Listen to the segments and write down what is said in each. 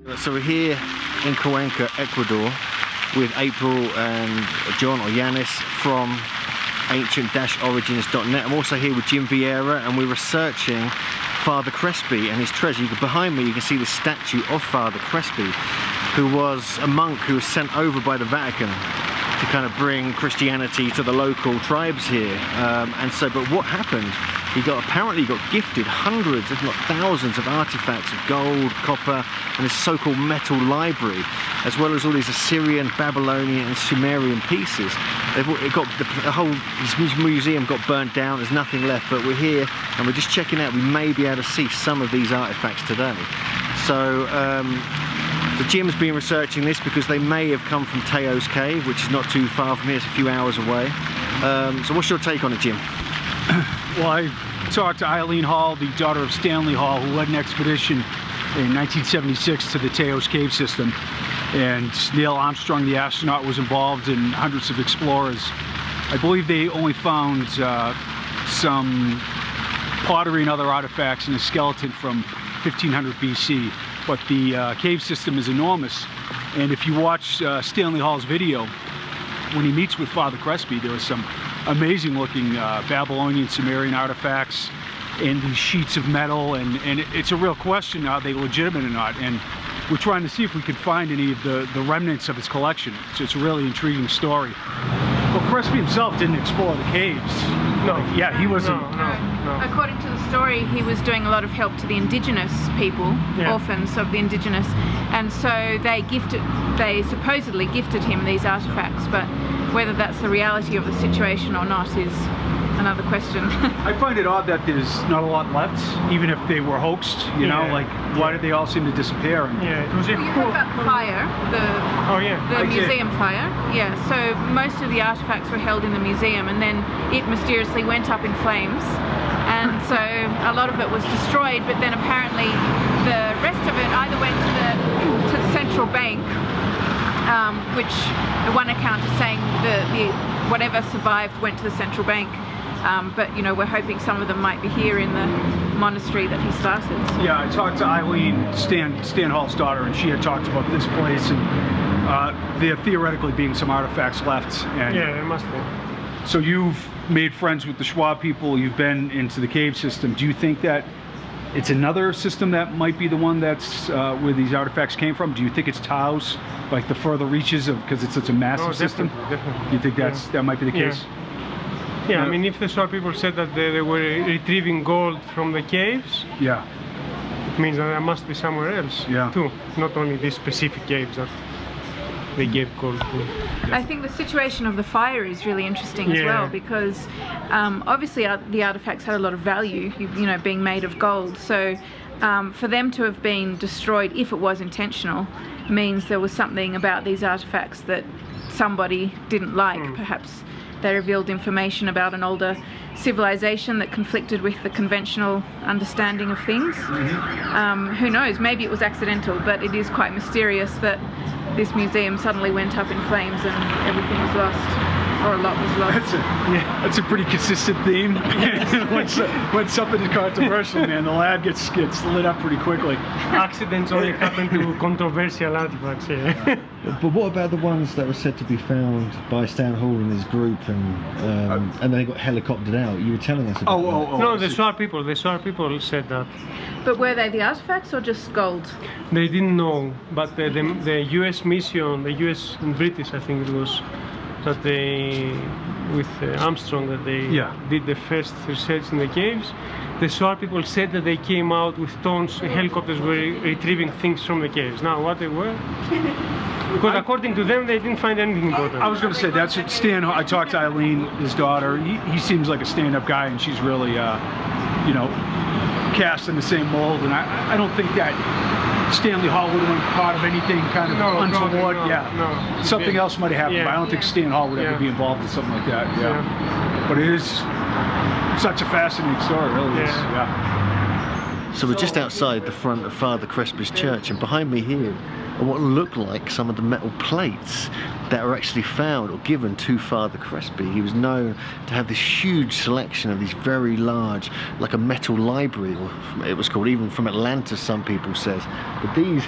So we're here in Cuenca, Ecuador, with April and John or Yanis from ancient-origins.net. I'm also here with Jim Vieira, and we're researching Father Crespi and his treasure. Behind me you can see the statue of Father Crespi, who was a monk who was sent over by the Vatican to kind of bring Christianity to the local tribes here. But what happened? Apparently he got gifted hundreds, if not thousands, of artifacts of gold, copper, and his so-called metal library, as well as all these Assyrian, Babylonian, and Sumerian pieces. His museum got burnt down. There's nothing left. But we're here and we're just checking out. We may be able to see some of these artifacts today. So Jim's been researching this because they may have come from Teo's cave, which is not too far from here. It's a few hours away. So what's your take on it, Jim? Well, I talked to Eileen Hall, the daughter of Stanley Hall, who led an expedition in 1976 to the Teo's cave system, and Neil Armstrong, the astronaut, was involved, and hundreds of explorers. I believe they only found some pottery and other artifacts and a skeleton from 1500 BC, but the cave system is enormous. And if you watch Stanley Hall's video, when he meets with Father Crespi, there was some amazing looking Babylonian, Sumerian artifacts and these sheets of metal, and it's a real question, are they legitimate or not? And we're trying to see if we could find any of the remnants of his collection. So it's a really intriguing story. Well, Crespi himself didn't explore the caves. No. Yeah, he wasn't. No. According to the story, he was doing a lot of help to the indigenous people, orphans of the indigenous, and so they supposedly gifted him these artifacts, but whether that's the reality of the situation or not is another question. I find it odd that there's not a lot left, even if they were hoaxed, you know, like why did they all seem to disappear? And it was a you heard about the fire, the museum fire. Yeah, so most of the artifacts were held in the museum, and then it mysteriously went up in flames, and so a lot of it was destroyed, but then apparently the rest of it either went to the central bank, which one account is saying whatever survived went to the central bank. But you know, we're hoping some of them might be here in the monastery that he started. Yeah, I talked to Eileen, Stan Hall's daughter, and she had talked about this place, and there theoretically being some artifacts left. And yeah, there must be. So you've made friends with the Schwab people, you've been into the cave system. Do you think that it's another system that might be the one that's where these artifacts came from? Do you think it's Tao's, like the further reaches of, because it's such a massive system? Definitely. You think that might be the case? Yeah, I mean, if the Schwab people said that they were retrieving gold from the caves, it means that there must be somewhere else too, not only these specific caves that they gave gold to. I think the situation of the fire is really interesting as well, because obviously the artifacts had a lot of value, you know, being made of gold. So for them to have been destroyed, if it was intentional, means there was something about these artifacts that somebody didn't like. Perhaps they revealed information about an older civilization that conflicted with the conventional understanding of things. Who knows, maybe it was accidental, but it is quite mysterious that this museum suddenly went up in flames and everything was lost, or a lot was lost. That's a pretty consistent theme. when something is controversial, man, the lab gets lit up pretty quickly. Accidents only happen to controversial artifacts. But what about the ones that were said to be found by Stan Hall and his group, and they got helicoptered out? You were telling us about that. No, the Schwab people said that. But were they the artifacts or just gold? They didn't know, but the US mission, the US and British, I think it was, that they, with Armstrong, that they did the first research in the caves. The Schwab people said that they came out with tons, helicopters were retrieving things from the caves. Now, what they were? Because according to them, they didn't find anything important. I was going to say, that's what Stan, I talked to Eileen, his daughter. He seems like a stand-up guy, and she's really, you know, cast in the same mold. And I don't think that Stanley Hall would have been part of anything kind of untoward. No. Something else might have happened, but I don't think Stan Hall would ever be involved in something like that. But it is such a fascinating story, it really is. So we're just outside the front of Father Crespi's church, and behind me here and what look like some of the metal plates that are actually found or given to Father Crespi. He was known to have this huge selection of these very large, like a metal library, or it was called, even from Atlantis, some people says. But these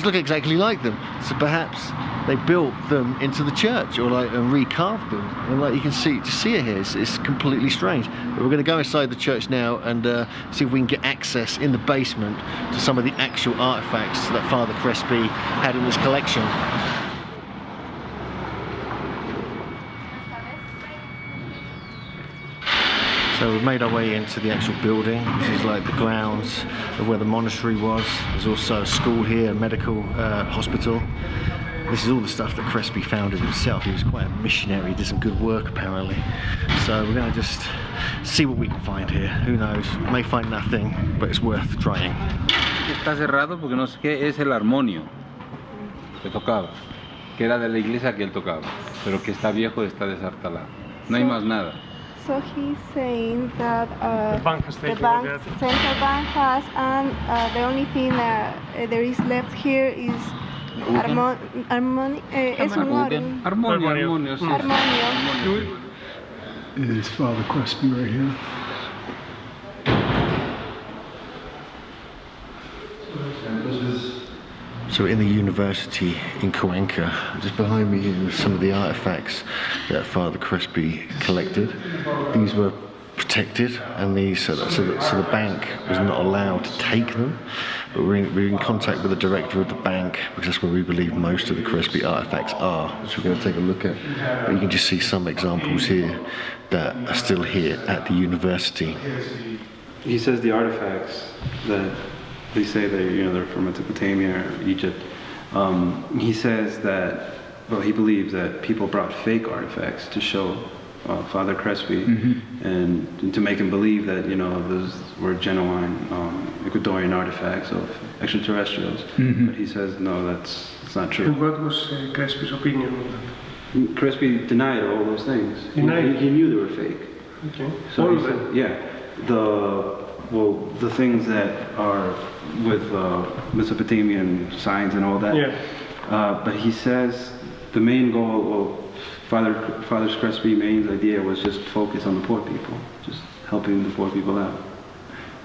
look exactly like them. So perhaps they built them into the church, or like and recarved them. And like you can see, to see it here, it's completely strange. But we're going to go inside the church now and see if we can get access in the basement to some of the actual artifacts that Father Crespi had in his collection. So we've made our way into the actual building. This is like the grounds of where the monastery was. There's also a school here, a medical hospital. This is all the stuff that Crespi founded himself. He was quite a missionary, did some good work apparently. So we're going to just see what we can find here. Who knows, we may find nothing, but it's worth trying. Está cerrado porque no sé qué es el armonio que tocaba, que era de la iglesia que él tocaba, pero que está viejo y está desartalado. No hay más nada. So he's saying that The bank has taken the central bank has, and the only thing that there is left here is armonio. Armonio, sí. Armonio. Is Father Crespi right here. So in the university in Cuenca, just behind me here are some of the artifacts that Father Crespi collected. These were protected, and so the bank was not allowed to take them. But we're in contact with the director of the bank, because that's where we believe most of the Crespi artifacts are, which we're going to take a look at. But you can just see some examples here that are still here at the university. He says the artifacts that they say that they're from Mesopotamia or Egypt. He says that, well, he believes that people brought fake artifacts to show Father Crespi, and to make him believe that those were genuine Ecuadorian artifacts of extraterrestrials. But he says no, that's not true. And what was Crespi's opinion on that? Crespi denied all those things. Denied? He knew they were fake. Okay. So he said, yeah, the things that are with Mesopotamian signs and all that. Yeah. But he says the main goal, well, Father Crespi's main idea was just focus on the poor people, just helping the poor people out.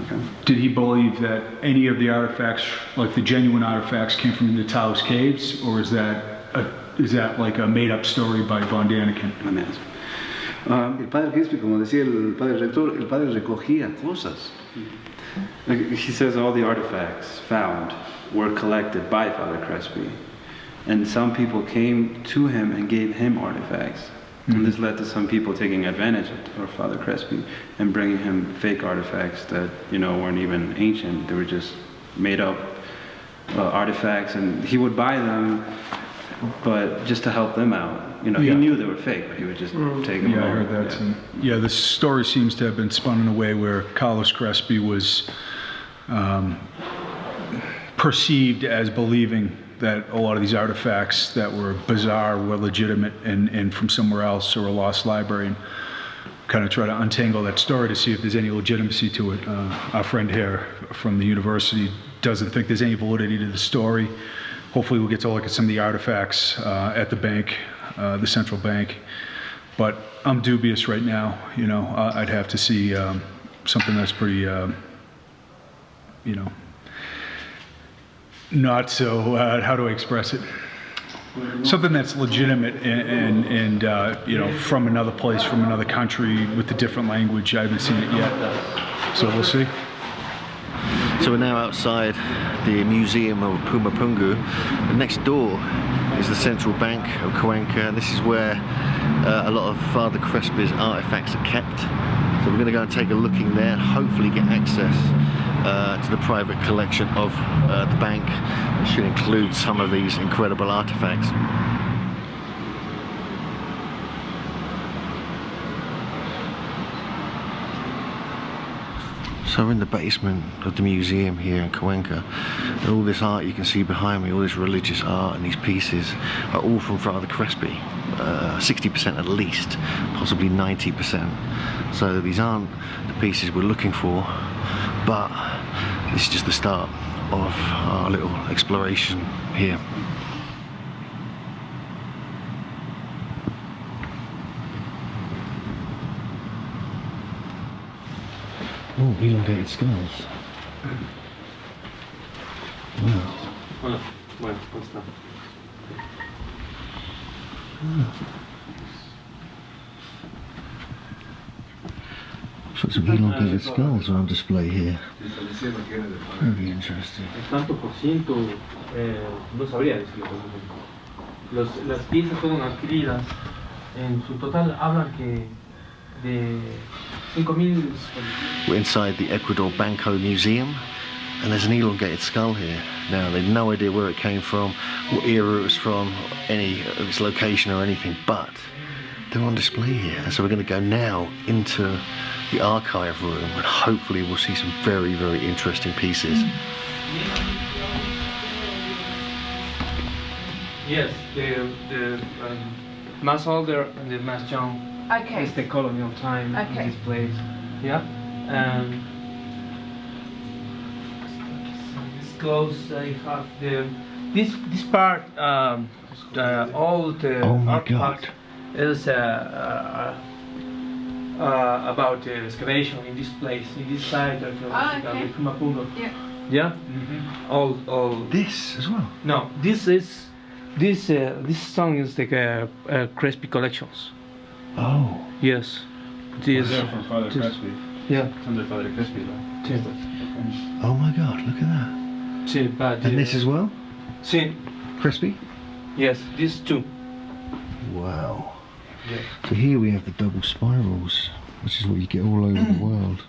Okay. Did he believe that any of the artifacts, like the genuine artifacts, came from the Taos caves, or is that like a made-up story by Von Daniken? El Padre Crespi, como decía el Padre Rector, el Padre recogía cosas. He says all the artifacts found were collected by Father Crespi, and some people came to him and gave him artifacts. And this led to some people taking advantage of Father Crespi and bringing him fake artifacts that weren't even ancient. They were just made up artifacts, and he would buy them, but just to help them out. He knew they were fake, but he would just take them. Yeah, I heard that too. Yeah, the story seems to have been spun in a way where Carlos Crespi was perceived as believing that a lot of these artifacts that were bizarre were legitimate and from somewhere else, or a lost library, and kind of try to untangle that story to see if there's any legitimacy to it. Our friend here from the university doesn't think there's any validity to the story. Hopefully we'll get to look at some of the artifacts at the bank, the central bank. But I'm dubious right now. I'd have to see something that's pretty, not so, how do I express it? Something that's legitimate and from another place, from another country with a different language. I haven't seen it yet, so we'll see. So we're now outside the Museum of Pumapungu. And next door is the Central Bank of Cuenca. This is where a lot of Father Crespi's artifacts are kept. So we're going to go and take a look in there and hopefully get access to the private collection of the bank. It should include some of these incredible artifacts. So we're in the basement of the museum here in Cuenca, and all this art you can see behind me, all this religious art and these pieces are all from Father Crespi, 60% at least, possibly 90%. So these aren't the pieces we're looking for, but this is just the start of our little exploration here. Oh, elongated skulls. Wow. Bueno, ¿cómo está? So some elongated skulls are on display here. Very interesting. Tanto por ciento, no sabría decirlo. Las piezas fueron adquiridas, en su total hablan que de 5,000. We're inside the Ecuador Banco Museum, and there's an elongated skull here. Now, they've no idea where it came from, what era it was from, any of its location or anything, but they're on display here. And so we're going to go now into the archive room, and hopefully we'll see some very, very interesting pieces. Yes, the mass older and the mass young. Okay. It's the colonial time in this place. Yeah. This close I have this part all the Oh my artifact God. is about the excavation in this place, in this site archaeological okay. Pumapungo. Yeah. Yeah. All. This as well? No, this song is the Crespi collections. Oh. Yes. This. They're from Father Crespi. Yeah. It's under Father Crespi, though. Sí. Oh my God, look at that. Sí, but And this as well? sí. Crispy? Yes, these two. Wow. Yeah. So here we have the double spirals, which is what you get all over the world.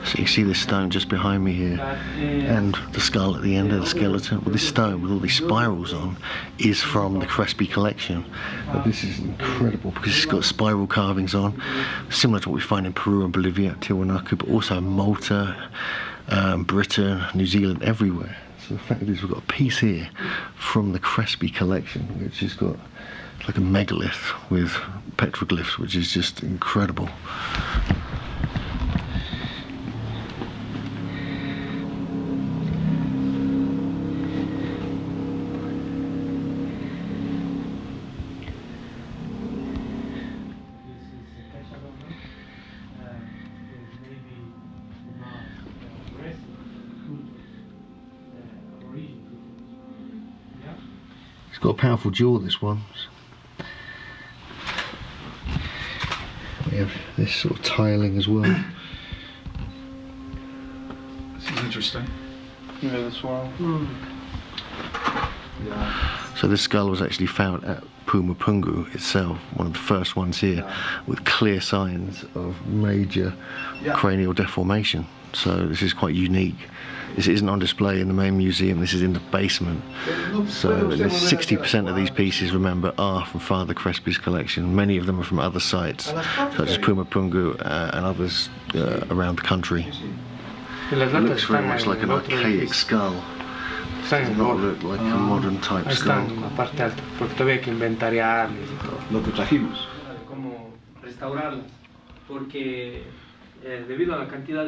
So you can see this stone just behind me here, and the skull at the end of the skeleton. Well, this stone with all these spirals on is from the Crespi collection. But this is incredible because it's got spiral carvings on, similar to what we find in Peru and Bolivia, Tiwanaku, but also in Malta, Britain, New Zealand, everywhere. So the fact is we've got a piece here from the Crespi collection, which has got like a megalith with petroglyphs, which is just incredible. It's got a powerful jaw, this one. We have this sort of tiling as well. This is interesting. Yeah, this one. So this skull was actually found at Pumapungo itself, one of the first ones here, with clear signs of major cranial deformation. So this is quite unique. This isn't on display in the main museum, this is in the basement. So 60% of these pieces, remember, are from Father Crespi's collection. Many of them are from other sites, such as Pumapungo and others around the country. It looks very much like an archaic skull. It does not look like a modern type skull. Están en la parte alta, porque todavía hay que inventariarles y todo. Lo que trajimos. Cómo restaurarlas, porque debido a la cantidad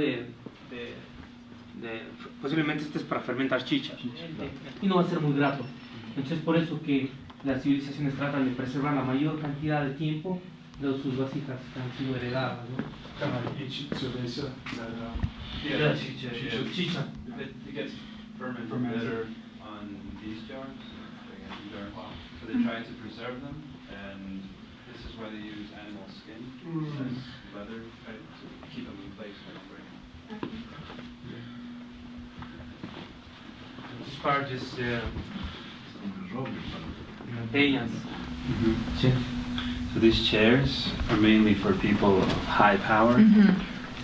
posiblemente este es para fermentar chichas y no va a ser muy grato. Entonces por eso que las civilizaciones tratan de preservar la mayor cantidad de tiempo de sus vasijas que han sido heredadas, ¿no? Chicha. It gets fermented better on these jars. So they try to preserve them, and this is why they use animal skin as leather, right, to keep them in place when they break them. This part is montañas. So these chairs are mainly for people of high power,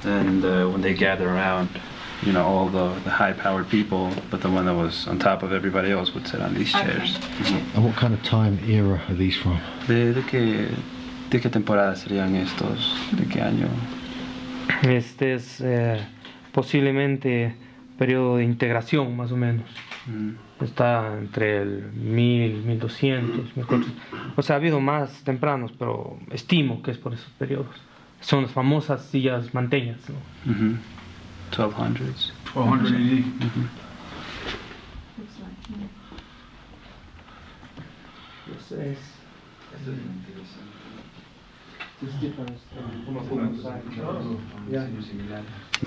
and when they gather around, you know, all the high-powered people, but the one that was on top of everybody else would sit on these chairs. And what kind of time era are these from? ¿De qué temporada serían estos? ¿De qué año? Este es posiblemente periodo de integración más o menos. Está entre el 1000, 1200, 1400. O sea, ha habido más tempranos, pero estimo que es por esos periodos. Son las famosas sillas manteñas, ¿no? 1200s. 1200 AD.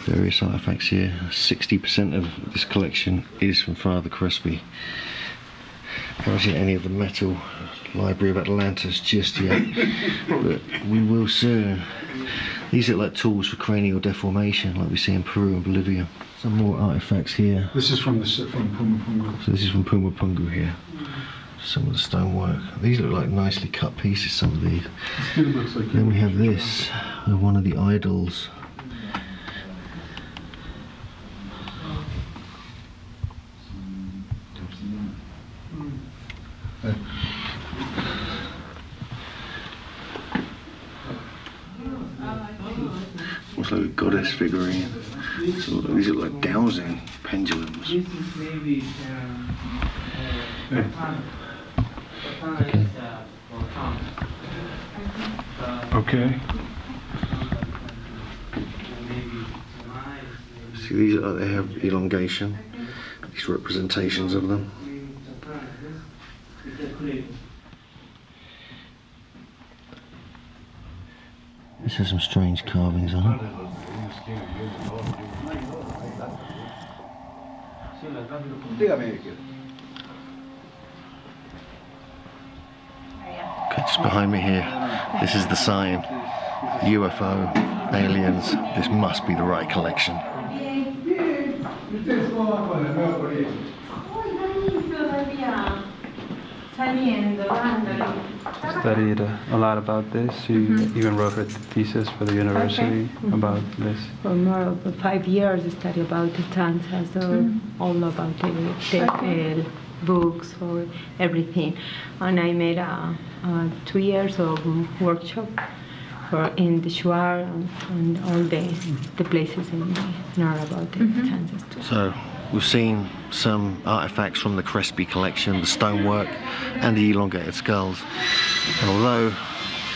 Various artifacts here. 60% of this collection is from Father Crespi. Haven't seen any of the metal library of Atlantis just yet, but we will soon. These look like tools for cranial deformation, like we see in Peru and Bolivia. Some more artifacts here. This is from Pumapungu. So this is from Pumapungu here. Some of the stonework. These look like nicely cut pieces, some of these. Looks like Then we have this, one of the idols. Looks like a goddess figurine. So these look like dowsing pendulums. This is maybe Okay. See, these are, they have elongation, these representations of them. This has some strange carvings on it. Okay, just behind me here, this is the sign. UFO, aliens, this must be the right collection. Studied a lot about this. She even wrote her thesis for the university about this. For more of 5 years, I studied about the dances, so all about the books or everything. And I made 2 years of workshop in the Shuar and all the places in Nara about the dances too. So we've seen some artifacts from the Crespi collection, the stonework and the elongated skulls. And although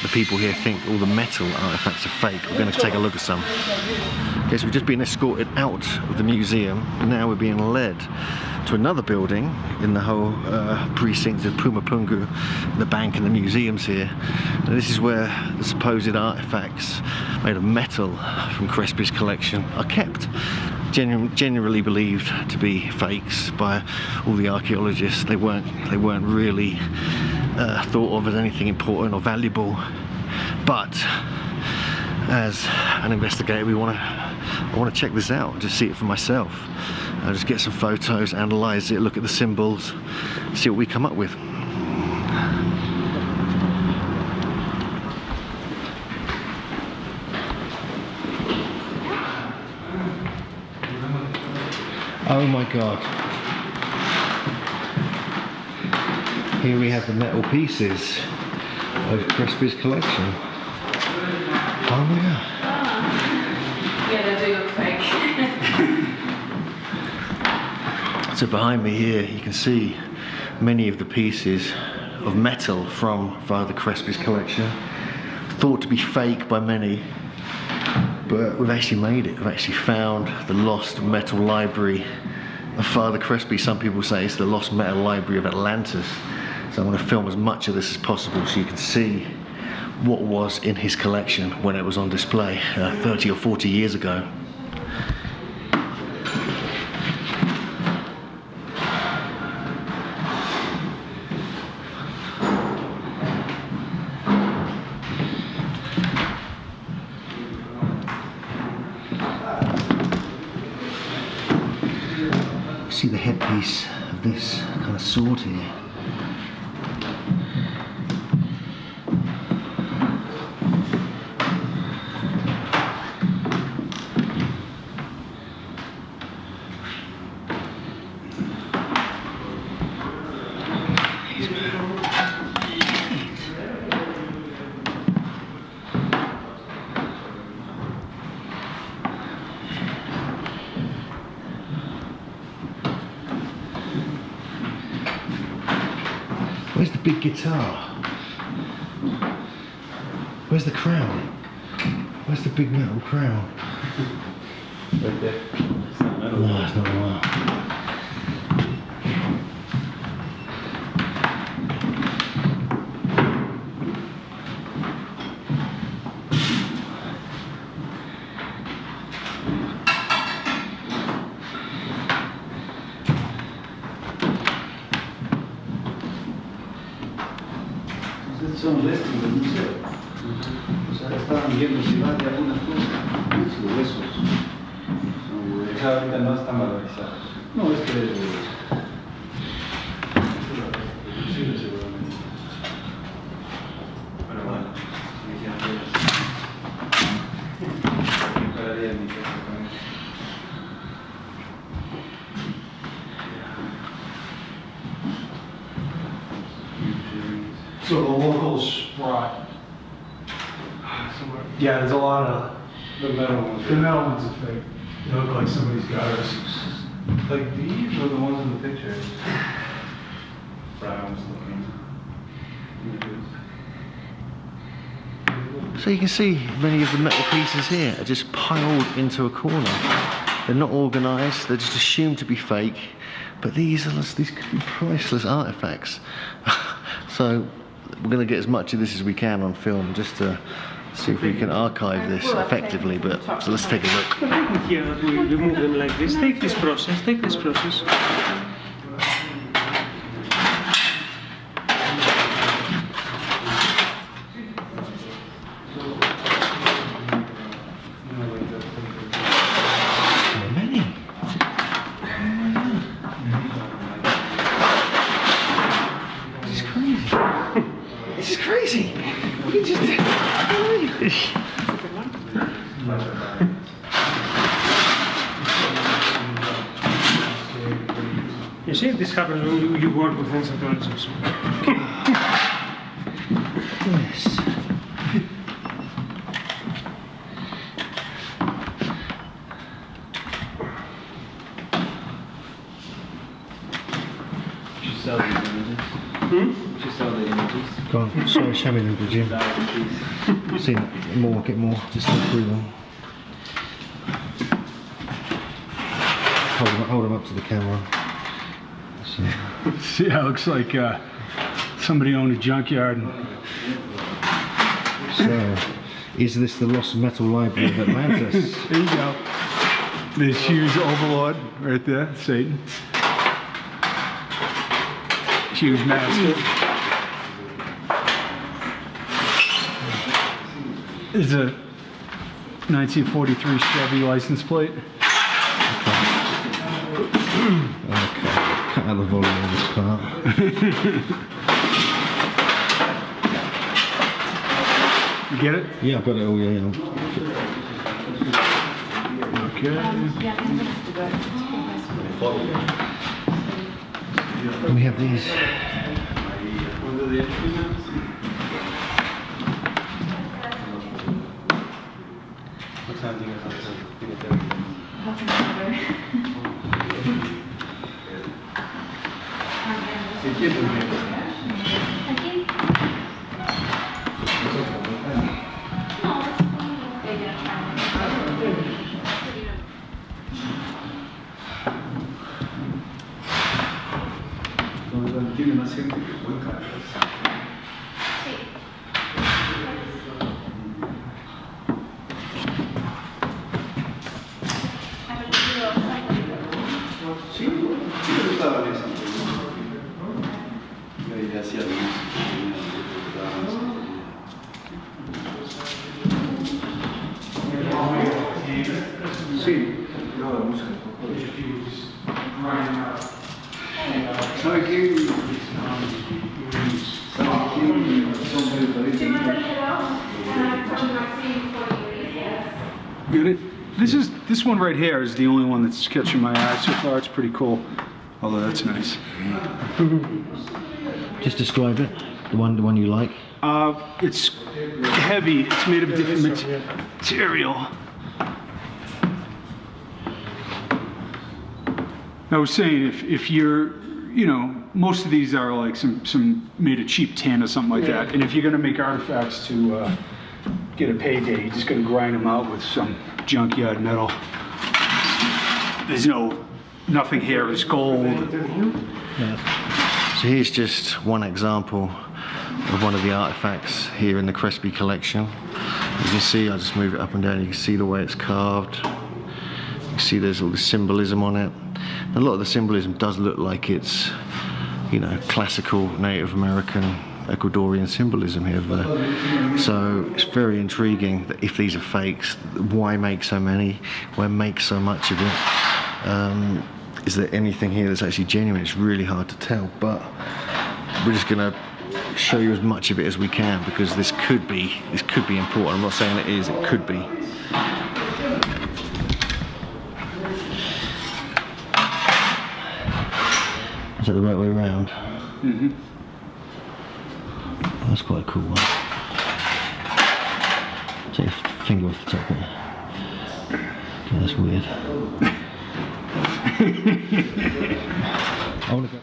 the people here think all the metal artifacts are fake, we're going to take a look at some. Okay, so we've just been escorted out of the museum. Now we're being led to another building in the whole precinct of Pumapungu, the bank and the museums here. And this is where the supposed artifacts made of metal from Crespi's collection are kept. Generally believed to be fakes by all the archaeologists. They weren't really thought of as anything important or valuable. But as an investigator, I want to check this out, just see it for myself. I'll just get some photos, analyze it, look at the symbols, see what we come up with. Oh my God. Here we have the metal pieces of Crespi's collection. Oh my God. Yeah, they do look fake. So behind me here you can see many of the pieces of metal from Father Crespi's collection. Thought to be fake by many, but we've actually made it. We've actually found the lost metal library of Father Crespi. Some people say it's the lost metal library of Atlantis. So I'm going to film as much of this as possible so you can see what was in his collection when it was on display 30 or 40 years ago. See the headpiece of this kind of sword here. big guitar. Where's the crown? Where's the big metal crown? Right there. It's not metal. No, it's not metal. Son restos del museo. O sea, estaban viendo si van de algunas cosas. Sus huesos. Son huesos. Ahorita no están valorizados. No, es que es huesos. Sí, seguramente. Pero bueno, me quedan dudas. Yo quedaría en mi casa con eso. So the locals brought. Yeah, there's a lot of. The metal ones. The metal ones are fake. They look like somebody's got us. Like these or the ones in the picture? Browns looking. So you can see many of the metal pieces here are just piled into a corner. They're not organised, they're just assumed to be fake. But these could be priceless artefacts. So we're going to get as much of this as we can on film just to see if we can archive this effectively. But so let's take a look. Here that we remove them like this. Take this process. Take this process. This is crazy. We just You see, this happens when you work with anthropologists. Yes. She sells these images. She sells the images. Go on, show me them, did you? See more, get more, just look through them. Hold them up to the camera. So. Yeah, it looks like somebody owned a junkyard. So, is this the Lost Metal Library of Atlantis? There you go. There's huge overlord right there, Satan. Huge master. It's a 1943 Chevy license plate. Okay, cut out the volume of this part. You get it? Yeah, I've got it all, yeah. Okay. And we have these. Tiene más gente que buen carros. Sí, sí me gustaba eso. Yo ya hacía sí, no, la música. ¿Sabe qué? This one right here is the only one that's catching my eye so far. It's pretty cool. Although that's nice. Just describe it. The one you like. It's heavy. It's made of different material. I was saying, if you're you know, most of these are like some made of cheap tin or something like that. And if you're gonna make artifacts to get a payday, you're just gonna grind them out with some junkyard metal. There's nothing here is gold. Yeah. So here's just one example of one of the artifacts here in the Crespi collection. You can see, I'll just move it up and down, you can see the way it's carved. You can see there's all the symbolism on it. A lot of the symbolism does look like it's, you know, classical Native American Ecuadorian symbolism here. So it's very intriguing that if these are fakes, why make so many? Why make so much of it? Is there anything here that's actually genuine? It's really hard to tell, but we're just gonna show you as much of it as we can, because this could be important. I'm not saying it is, it could be. Is that the right way around? Mm-hmm. Oh, that's quite a cool one. Take your finger off the top here. Okay, that's weird. I want to go.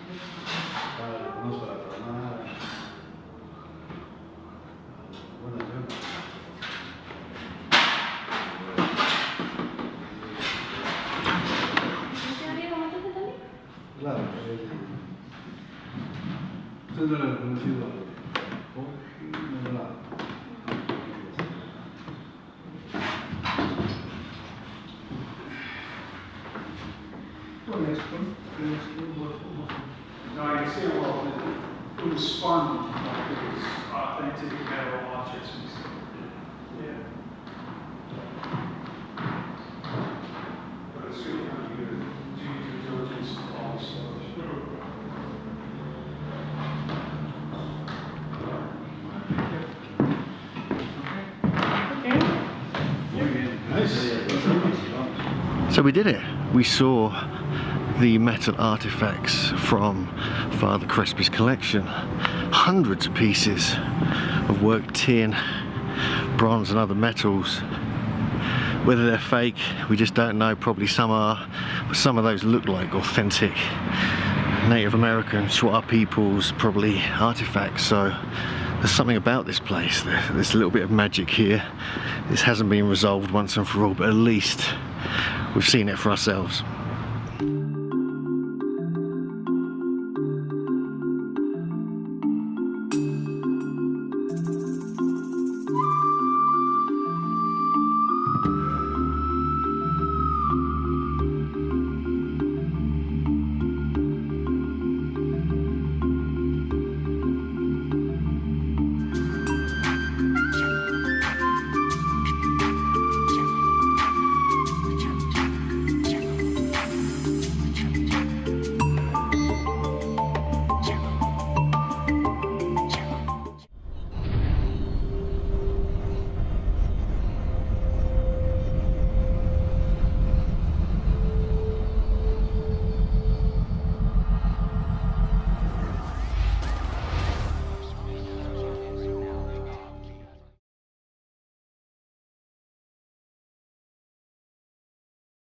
No, I can say, well, it was spun like it was authentic metal objects and stuff. Yeah. But it's really how you do your diligence and all this stuff. So we did it. We saw the metal artifacts from Father Crespi's collection. Hundreds of pieces of worked tin, bronze and other metals. Whether they're fake, we just don't know. Probably some are, but some of those look like authentic Native American Chua peoples, probably artifacts. So there's something about this place. There's a little bit of magic here. This hasn't been resolved once and for all, but at least we've seen it for ourselves.